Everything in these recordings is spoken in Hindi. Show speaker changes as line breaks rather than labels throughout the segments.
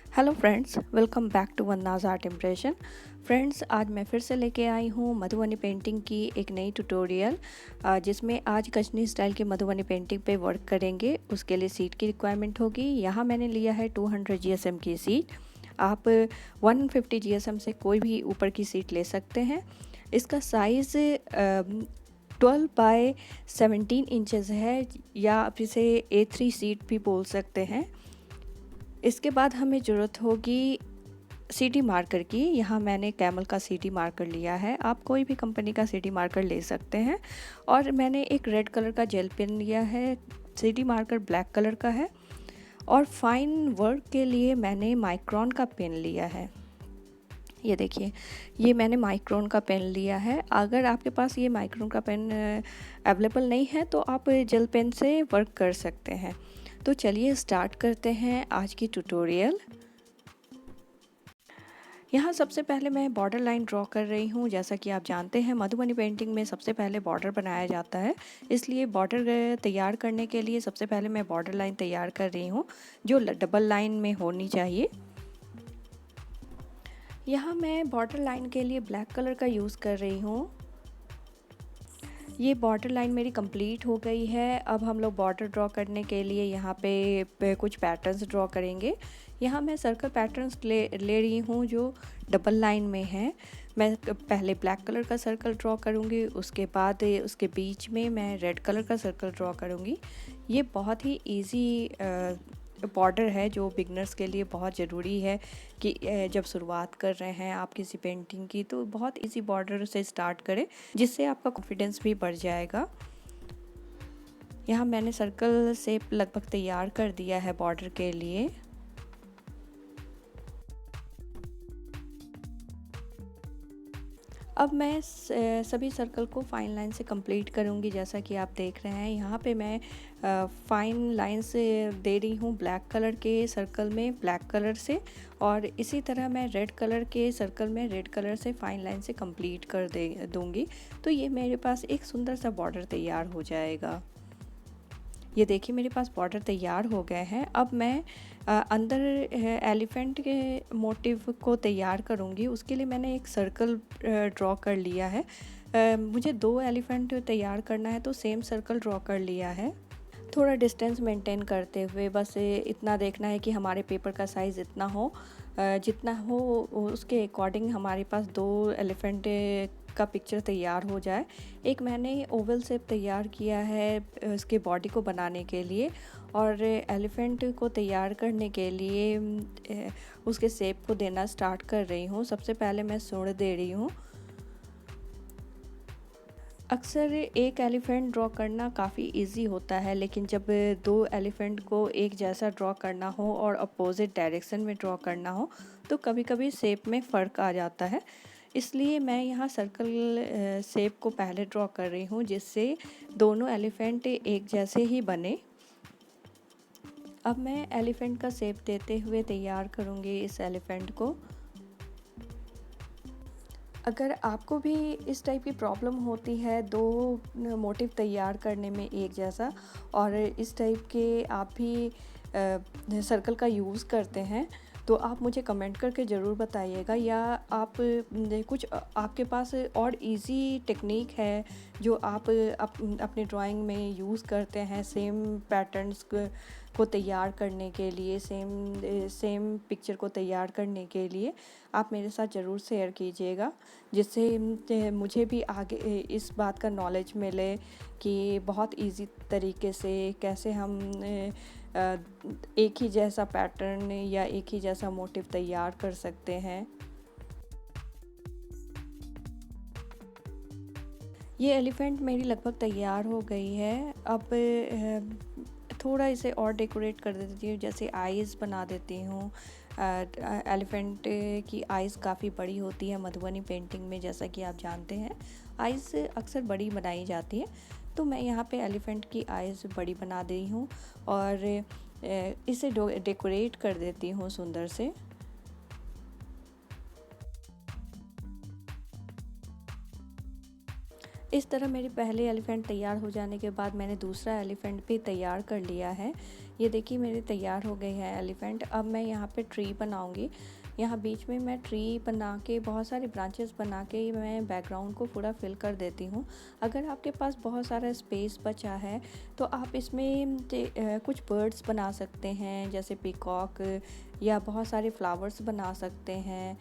Hello friends, welcome back to Vanna's art impression. Friends, आज मैं फिर से लेके आई हूँ मधुबनी पेंटिंग की एक नई ट्यूटोरियल, जिसमें आज कश्मीरी स्टाइल की मधुबनी पेंटिंग पे वर्क करेंगे। उसके लिए सीट की रिक्वायरमेंट होगी। यहाँ मैंने लिया है 200 जीएसएम की सीट। आप 150 जीएसएम से कोई भी ऊपर की सीट ले सकते हैं। इसका साइज़ 12 बाय 17 इंचज़ है, या आप इसे A3 सीट भी बोल सकते हैं। इसके बाद हमें ज़रूरत होगी सीटी मार्कर की। यहाँ मैंने कैमल का सीटी मार्कर लिया है, आप कोई भी कंपनी का सीटी मार्कर ले सकते हैं। और मैंने एक रेड कलर का जेल पेन लिया है। सीटी मार्कर ब्लैक कलर का है। और फाइन वर्क के लिए मैंने माइक्रोन का पेन लिया है। ये देखिए, ये मैंने माइक्रोन का पेन लिया है। अगर आपके पास ये माइक्रोन का पेन अवेलेबल नहीं है तो आप जेल पेन से वर्क कर सकते हैं। तो चलिए स्टार्ट करते हैं आज की ट्यूटोरियल। यहाँ सबसे पहले मैं बॉर्डर लाइन ड्रॉ कर रही हूँ। जैसा कि आप जानते हैं, मधुबनी पेंटिंग में सबसे पहले बॉर्डर बनाया जाता है, इसलिए बॉर्डर तैयार करने के लिए सबसे पहले मैं बॉर्डर लाइन तैयार कर रही हूँ, जो डबल लाइन में होनी चाहिए। यहाँ मैं बॉर्डर लाइन के लिए ब्लैक कलर का यूज़ कर रही हूँ। ये बॉर्डर लाइन मेरी कंप्लीट हो गई है। अब हम लोग बॉर्डर ड्रॉ करने के लिए यहाँ पे कुछ पैटर्न्स ड्रॉ करेंगे। यहाँ मैं सर्कल पैटर्न्स ले रही हूँ जो डबल लाइन में है। मैं पहले ब्लैक कलर का सर्कल ड्रॉ करूँगी, उसके बाद उसके बीच में मैं रेड कलर का सर्कल ड्रॉ करूँगी। ये बहुत ही इजी बॉर्डर है जो बिगनर्स के लिए बहुत ज़रूरी है कि जब शुरुआत कर रहे हैं आप किसी पेंटिंग की, तो बहुत इजी बॉर्डर से स्टार्ट करें, जिससे आपका कॉन्फिडेंस भी बढ़ जाएगा। यहाँ मैंने सर्कल शेप लगभग तैयार कर दिया है बॉर्डर के लिए। अब मैं सभी सर्कल को फाइन लाइन से कंप्लीट करूँगी। जैसा कि आप देख रहे हैं, यहाँ पे मैं फाइन लाइन से दे रही हूँ ब्लैक कलर के सर्कल में ब्लैक कलर से, और इसी तरह मैं रेड कलर के सर्कल में रेड कलर से फाइन लाइन से कंप्लीट कर दूँगी। तो ये मेरे पास एक सुंदर सा बॉर्डर तैयार हो जाएगा। ये देखिए, मेरे पास बॉर्डर तैयार हो गए हैं। अब मैं अंदर एलिफेंट के मोटिव को तैयार करूँगी। उसके लिए मैंने एक सर्कल ड्रॉ कर लिया है। मुझे 2 एलिफेंट तैयार करना है, तो सेम सर्कल ड्रॉ कर लिया है। थोड़ा डिस्टेंस मेंटेन करते हुए बस इतना देखना है कि हमारे पेपर का साइज़ इतना हो, जितना हो उसके अकॉर्डिंग हमारे पास 2 एलिफेंट का पिक्चर तैयार हो जाए। एक मैंने ओवल शेप तैयार किया है उसके बॉडी को बनाने के लिए, और एलिफेंट को तैयार करने के लिए उसके शेप को देना स्टार्ट कर रही हूँ। सबसे पहले मैं सूंड दे रही हूँ। अक्सर एक एलिफेंट ड्रॉ करना काफ़ी इजी होता है, लेकिन जब 2 एलिफेंट को एक जैसा ड्रॉ करना हो और अपोजिट डायरेक्शन में ड्रॉ करना हो, तो कभी कभी शेप में फ़र्क आ जाता है। इसलिए मैं यहाँ सर्कल शेप को पहले ड्रॉ कर रही हूँ, जिससे दोनों एलिफेंट एक जैसे ही बने। अब मैं एलिफेंट का शेप देते हुए तैयार करूँगी इस एलिफेंट को। अगर आपको भी इस टाइप की प्रॉब्लम होती है 2 मोटिव तैयार करने में एक जैसा, और इस टाइप के आप भी सर्कल का यूज़ करते हैं, तो आप मुझे कमेंट करके ज़रूर बताइएगा। या आप कुछ आपके पास और इजी टेक्निक है जो आप अपनी ड्राइंग में यूज़ करते हैं सेम पैटर्न्स को तैयार करने के लिए, सेम पिक्चर को तैयार करने के लिए, आप मेरे साथ ज़रूर शेयर कीजिएगा, जिससे मुझे भी आगे इस बात का नॉलेज मिले कि बहुत इजी तरीके से कैसे हम एक ही जैसा पैटर्न या एक ही जैसा मोटिव तैयार कर सकते हैं। ये एलिफेंट मेरी लगभग तैयार हो गई है। अब थोड़ा इसे और डेकोरेट कर देती हूँ, जैसे आईज़ बना देती हूँ। एलिफेंट की आईज़ काफ़ी बड़ी होती है मधुबनी पेंटिंग में, जैसा कि आप जानते हैं आईज़ अक्सर बड़ी बनाई जाती है। तो मैं यहाँ पे एलिफेंट की आईज़ बड़ी बना दी हूँ और इसे डेकोरेट कर देती हूँ सुंदर से। इस तरह मेरे पहले एलिफ़ेंट तैयार हो जाने के बाद मैंने दूसरा एलिफ़ेंट भी तैयार कर लिया है। ये देखिए मेरे तैयार हो गए हैं एलिफ़ेंट। अब मैं यहाँ पे ट्री बनाऊँगी। यहाँ बीच में मैं ट्री बना के बहुत सारे ब्रांचेस बना के मैं बैकग्राउंड को पूरा फिल कर देती हूँ। अगर आपके पास बहुत सारा स्पेस बचा है तो आप इसमें कुछ बर्ड्स बना सकते हैं, जैसे पीकॉक, या बहुत सारे फ्लावर्स बना सकते हैं।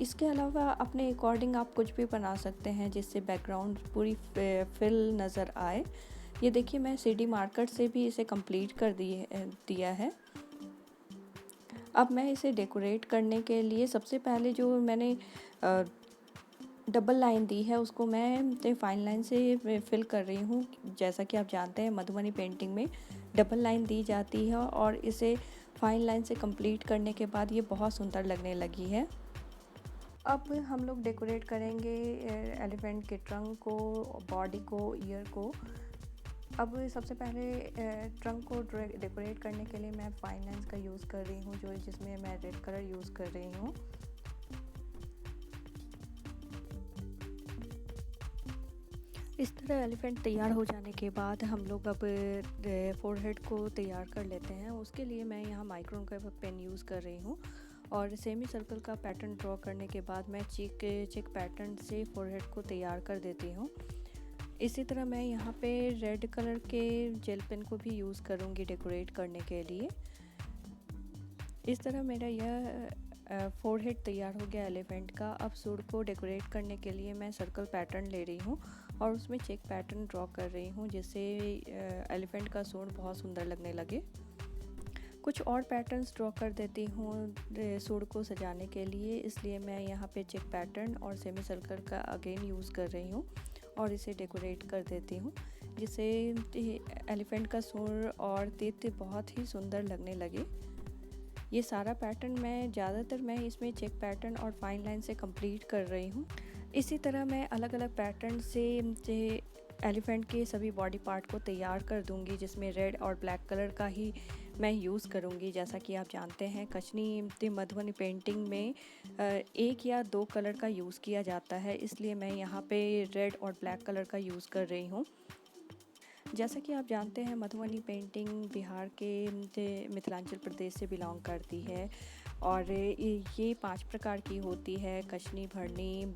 इसके अलावा अपने अकॉर्डिंग आप कुछ भी बना सकते हैं जिससे बैकग्राउंड पूरी फिल नज़र आए। ये देखिए मैं CD मार्कर से भी इसे कंप्लीट कर दिया है। अब मैं इसे डेकोरेट करने के लिए सबसे पहले जो मैंने डबल लाइन दी है उसको मैं फाइन लाइन से फिल कर रही हूँ। जैसा कि आप जानते हैं मधुबनी पेंटिंग में डबल लाइन दी जाती है और इसे फाइन लाइन से कंप्लीट करने के बाद ये बहुत सुंदर लगने लगी है। अब हम लोग डेकोरेट करेंगे एलिफेंट के ट्रंक को, बॉडी को, ईयर को। अब सबसे पहले ट्रंक को डेकोरेट करने के लिए मैं फाइन लाइन्स का यूज़ कर रही हूँ, जिसमें मैं रेड कलर यूज़ कर रही हूँ। इस तरह एलिफेंट तैयार हो जाने के बाद हम लोग अब फोरहेड को तैयार कर लेते हैं। उसके लिए मैं यहाँ माइक्रोन का पेन यूज़ कर रही हूँ और सेमी सर्कल का पैटर्न ड्रॉ करने के बाद मैं चिक पैटर्न से फोरहेड को तैयार कर देती हूँ। इसी तरह मैं यहाँ पे रेड कलर के जेल पेन को भी यूज़ करूँगी डेकोरेट करने के लिए। इस तरह मेरा यह फोरहेड तैयार हो गया एलिफेंट का। अब सूट को डेकोरेट करने के लिए मैं सर्कल पैटर्न ले रही हूँ और उसमें चेक पैटर्न ड्रॉ कर रही हूँ जिससे एलिफेंट का सूट बहुत सुंदर लगने लगे। कुछ और पैटर्न्स ड्रॉ कर देती हूँ सूट को सजाने के लिए, इसलिए मैं यहाँ पे चेक पैटर्न और सेमी सर्कल का अगेन यूज़ कर रही हूँ और इसे डेकोरेट कर देती हूँ जिससे एलिफेंट का सूट और तीत बहुत ही सुंदर लगने लगे। ये सारा पैटर्न मैं इसमें चेक पैटर्न और फाइन लाइन से कंप्लीट कर रही हूँ। इसी तरह मैं अलग अलग पैटर्न से एलिफेंट के सभी बॉडी पार्ट को तैयार कर दूंगी, जिसमें रेड और ब्लैक कलर का ही मैं यूज़ करूंगी। जैसा कि आप जानते हैं कचनी मधुबनी पेंटिंग में एक या दो कलर का यूज़ किया जाता है, इसलिए मैं यहाँ पे रेड और ब्लैक कलर का यूज़ कर रही हूँ। जैसा कि आप जानते हैं मधुबनी पेंटिंग बिहार के मिथिलांचल प्रदेश से बिलोंग करती है और ये 5 प्रकार की होती है: कचनी, भरनी,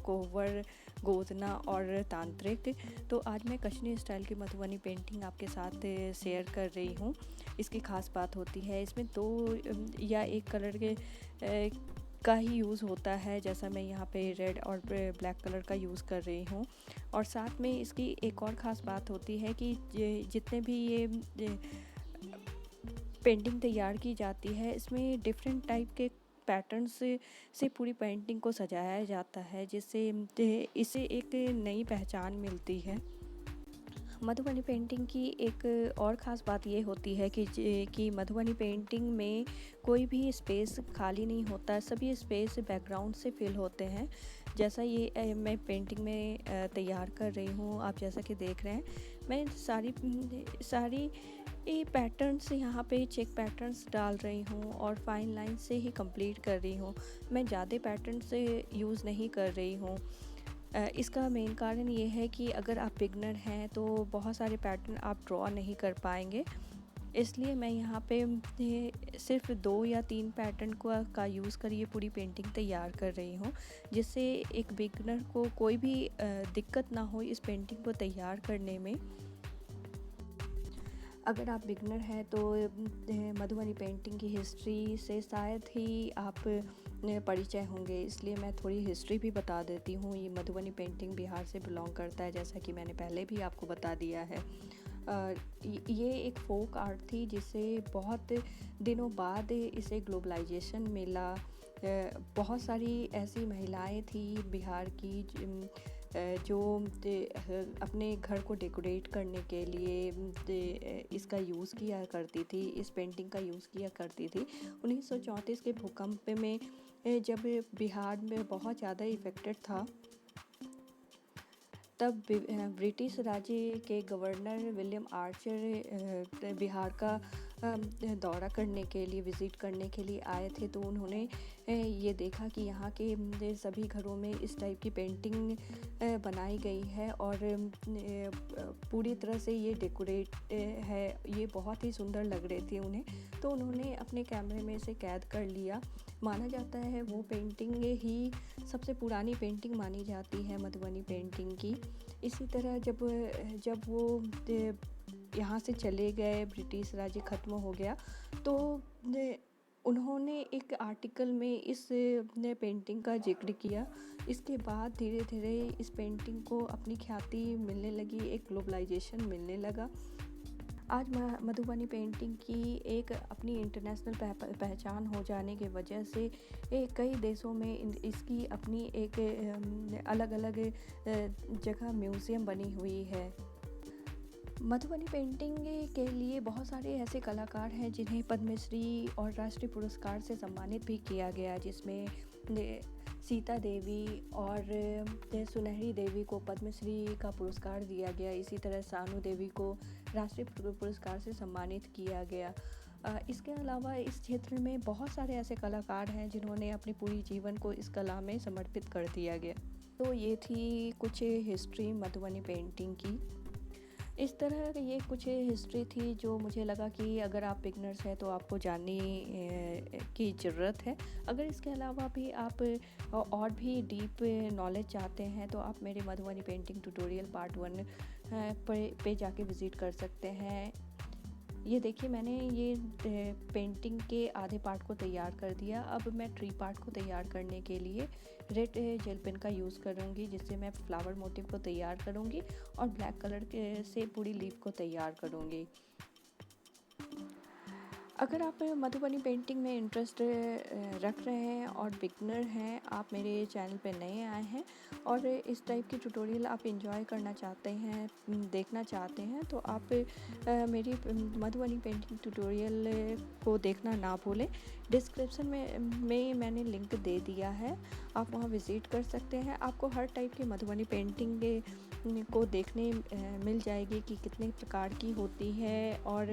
कोहबर, गोदना और तांत्रिक। तो आज मैं कचनी स्टाइल की मधुबनी पेंटिंग आपके साथ शेयर कर रही हूँ। इसकी ख़ास बात होती है इसमें 2 या 1 कलर के का ही यूज़ होता है, जैसा मैं यहाँ पे रेड और ब्लैक कलर का यूज़ कर रही हूँ। और साथ में इसकी एक और ख़ास बात होती है कि जितने भी ये पेंटिंग तैयार की जाती है इसमें डिफरेंट टाइप के पैटर्न्स से पूरी पेंटिंग को सजाया जाता है, जिससे इसे एक नई पहचान मिलती है। मधुबनी पेंटिंग की एक और ख़ास बात ये होती है कि मधुबनी पेंटिंग में कोई भी स्पेस खाली नहीं होता, सभी स्पेस बैकग्राउंड से फिल होते हैं। जैसा ये मैं पेंटिंग में तैयार कर रही हूँ, आप जैसा कि देख रहे हैं, मैं सारी पैटर्न्स यहाँ पे चेक पैटर्न्स डाल रही हूँ और फाइन लाइन से ही कंप्लीट कर रही हूँ। मैं ज़्यादा पैटर्न से यूज़ नहीं कर रही हूँ। इसका मेन कारण ये है कि अगर आप बिगनर हैं तो बहुत सारे पैटर्न आप ड्रॉ नहीं कर पाएंगे, इसलिए मैं यहाँ पे सिर्फ 2 या 3 पैटर्न का यूज़ कर ये पूरी पेंटिंग तैयार कर रही हूँ, जिससे एक बिगनर को कोई भी दिक्कत ना हो इस पेंटिंग को तैयार करने में। अगर आप बिगनर हैं तो मधुबनी पेंटिंग की हिस्ट्री से शायद ही आप परिचय होंगे, इसलिए मैं थोड़ी हिस्ट्री भी बता देती हूँ। ये मधुबनी पेंटिंग बिहार से बिलोंग करता है, जैसा कि मैंने पहले भी आपको बता दिया है। ये एक फोक आर्ट थी जिसे बहुत दिनों बाद इसे ग्लोबलाइजेशन मिला। बहुत सारी ऐसी महिलाएं थी बिहार की जो अपने घर को डेकोरेट करने के लिए इसका यूज़ किया करती थी, इस पेंटिंग का यूज़ किया करती थी। 1934 के भूकंप में जब बिहार में बहुत ज़्यादा इफ़ेक्टेड था, तब ब्रिटिश राज्य के गवर्नर विलियम आर्चर बिहार का दौरा करने के लिए, विज़िट करने के लिए आए थे। तो उन्होंने ये देखा कि यहाँ के सभी घरों में इस टाइप की पेंटिंग बनाई गई है और पूरी तरह से ये डेकोरेट है। ये बहुत ही सुंदर लग रहे थे उन्हें, तो उन्होंने अपने कैमरे में इसे कैद कर लिया। माना जाता है वो पेंटिंग ही सबसे पुरानी पेंटिंग मानी जाती है मधुबनी पेंटिंग की। इसी तरह जब वो यहाँ से चले गए, ब्रिटिश राज्य ख़त्म हो गया, तो उन्होंने एक आर्टिकल में इस ने पेंटिंग का जिक्र किया। इसके बाद धीरे धीरे इस पेंटिंग को अपनी ख्याति मिलने लगी, एक ग्लोबलाइजेशन मिलने लगा। आज मधुबनी पेंटिंग की एक अपनी इंटरनेशनल पहचान हो जाने की वजह से कई देशों में इसकी अपनी एक अलग अलग जगह म्यूज़ियम बनी हुई है। मधुबनी पेंटिंग के लिए बहुत सारे ऐसे कलाकार हैं जिन्हें पद्मश्री और राष्ट्रीय पुरस्कार से सम्मानित भी किया गया, जिसमें सीता देवी और सुनहरी देवी को पद्मश्री का पुरस्कार दिया गया। इसी तरह सानू देवी को राष्ट्रीय पुरस्कार से सम्मानित किया गया। इसके अलावा इस क्षेत्र में बहुत सारे ऐसे कलाकार हैं जिन्होंने अपनी पूरी जीवन को इस कला में समर्पित कर दिया गया। तो ये थी कुछ हिस्ट्री मधुबनी पेंटिंग की। इस तरह ये कुछ हिस्ट्री थी जो मुझे लगा कि अगर आप बिगनर्स हैं तो आपको जानने की ज़रूरत है। अगर इसके अलावा भी आप और भी डीप नॉलेज चाहते हैं तो आप मेरे मधुबनी पेंटिंग ट्यूटोरियल पार्ट 1 पे जाके विज़िट कर सकते हैं। ये देखिए, मैंने ये पेंटिंग के आधे पार्ट को तैयार कर दिया। अब मैं ट्री पार्ट को तैयार करने के लिए रेड जेल पेन का यूज़ करूँगी, जिससे मैं फ्लावर मोटिव को तैयार करूँगी और ब्लैक कलर से पूरी लीफ को तैयार करूँगी। अगर आप मधुबनी पेंटिंग में इंटरेस्ट रख रहे हैं और बिगनर हैं, आप मेरे चैनल पे नए आए हैं और इस टाइप की ट्यूटोरियल आप एंजॉय करना चाहते हैं, देखना चाहते हैं, तो आप मेरी मधुबनी पेंटिंग ट्यूटोरियल को देखना ना भूलें। डिस्क्रिप्शन में मैंने लिंक दे दिया है, आप वहाँ विज़िट कर सकते हैं। आपको हर टाइप की मधुबनी पेंटिंग को देखने मिल जाएगी कि कितने प्रकार की होती है और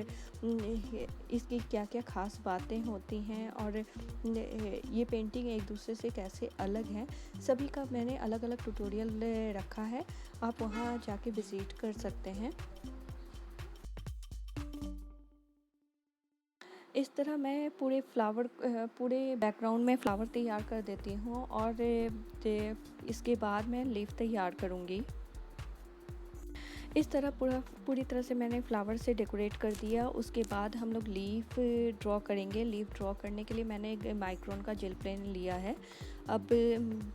इसकी क्या क्या ख़ास बातें होती हैं और ये पेंटिंग एक दूसरे से कैसे अलग हैं। सभी का मैंने अलग अलग ट्यूटोरियल रखा है, आप वहाँ जाके विज़िट कर सकते हैं। इस तरह मैं पूरे बैकग्राउंड में फ्लावर तैयार कर देती हूँ और इसके बाद मैं लीफ तैयार करूँगी। इस तरह पूरी तरह से मैंने फ्लावर से डेकोरेट कर दिया। उसके बाद हम लोग लीफ ड्रॉ करेंगे। लीफ ड्रॉ करने के लिए मैंने एक माइक्रोन का जेल पेन लिया है। अब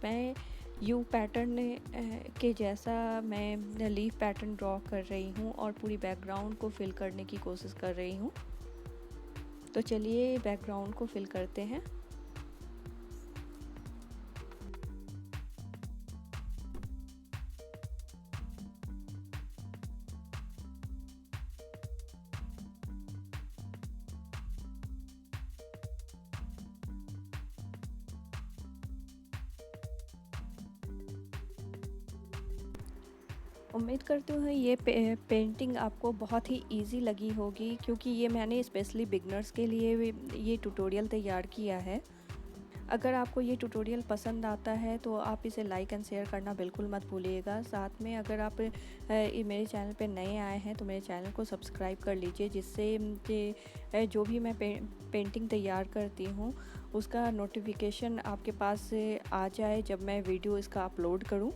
मैं यू पैटर्न के जैसा मैं लीफ पैटर्न ड्रॉ कर रही हूँ और पूरी बैकग्राउंड को फिल करने की कोशिश कर रही हूँ। तो चलिए बैकग्राउंड को फिल करते हैं। उम्मीद करती हूँ ये पेंटिंग आपको बहुत ही इजी लगी होगी, क्योंकि ये मैंने स्पेशली बिगनर्स के लिए ये ट्यूटोरियल तैयार किया है। अगर आपको ये ट्यूटोरियल पसंद आता है तो आप इसे लाइक एंड शेयर करना बिल्कुल मत भूलिएगा। साथ में अगर आप मेरे चैनल पे नए आए हैं तो मेरे चैनल को सब्सक्राइब कर लीजिए, जिससे जो भी मैं पेंटिंग तैयार करती हूँ उसका नोटिफिकेशन आपके पास आ जाए जब मैं वीडियो इसका अपलोड करूँ।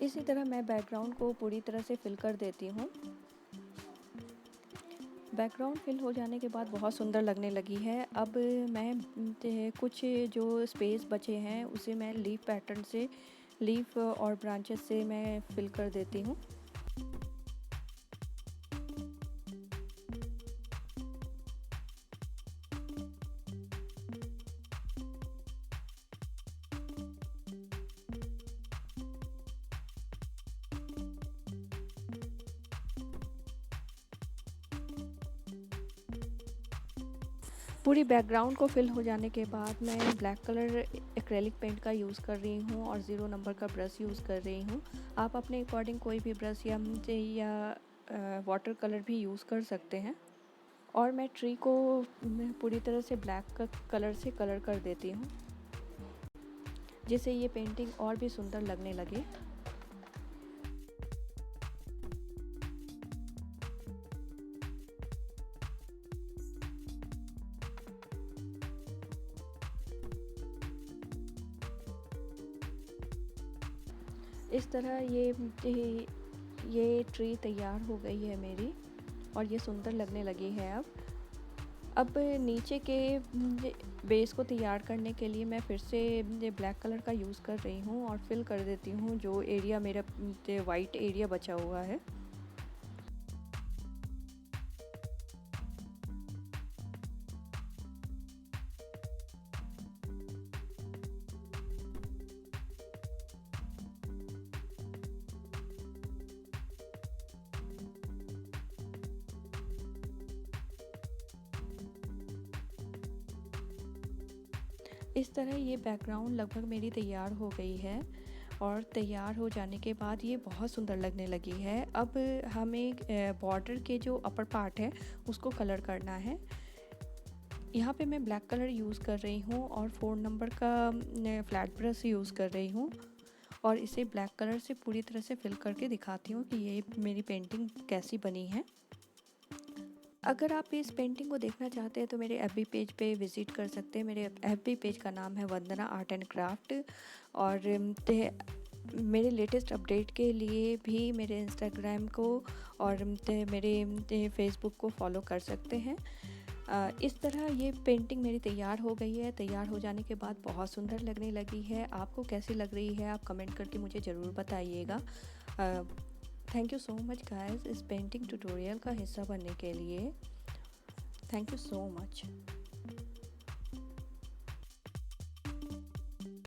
इसी तरह मैं बैकग्राउंड को पूरी तरह से फिल कर देती हूँ। बैकग्राउंड फिल हो जाने के बाद बहुत सुंदर लगने लगी है। अब मैं कुछ जो स्पेस बचे हैं उसे मैं लीफ और ब्रांचेस से मैं फिल कर देती हूँ। पूरी बैकग्राउंड को फिल हो जाने के बाद मैं ब्लैक कलर एक्रेलिक पेंट का यूज़ कर रही हूँ और 0 नंबर का ब्रश यूज़ कर रही हूँ। आप अपने अकॉर्डिंग कोई भी ब्रश या वाटर कलर भी यूज़ कर सकते हैं। और मैं ट्री को पूरी तरह से ब्लैक कलर से कलर कर देती हूँ, जिससे ये पेंटिंग और भी सुंदर लगने लगे। इस तरह ये ट्री तैयार हो गई है मेरी, और ये सुंदर लगने लगी है। अब नीचे के बेस को तैयार करने के लिए मैं फिर से ब्लैक कलर का यूज़ कर रही हूँ और फिल कर देती हूँ जो एरिया मेरा वाइट एरिया बचा हुआ है। इस तरह ये बैकग्राउंड लगभग मेरी तैयार हो गई है, और तैयार हो जाने के बाद ये बहुत सुंदर लगने लगी है। अब हमें बॉर्डर के जो अपर पार्ट है उसको कलर करना है। यहाँ पे मैं ब्लैक कलर यूज़ कर रही हूँ और 4 नंबर का फ्लैट ब्रश यूज़ कर रही हूँ, और इसे ब्लैक कलर से पूरी तरह से फिल करके दिखाती हूँ कि ये मेरी पेंटिंग कैसी बनी है। अगर आप इस पेंटिंग को देखना चाहते हैं तो मेरे एफबी पेज पे विज़िट कर सकते हैं। मेरे एफबी पेज का नाम है वंदना आर्ट एंड क्राफ्ट, और मेरे लेटेस्ट अपडेट के लिए भी मेरे इंस्टाग्राम को और मेरे फेसबुक को फॉलो कर सकते हैं। इस तरह ये पेंटिंग मेरी तैयार हो गई है। तैयार हो जाने के बाद बहुत सुंदर लगने लगी है। आपको कैसी लग रही है आप कमेंट करके मुझे ज़रूर बताइएगा। Thank you so much guys इस पेंटिंग ट्यूटोरियल का हिस्सा बनने के लिए। Thank you so much.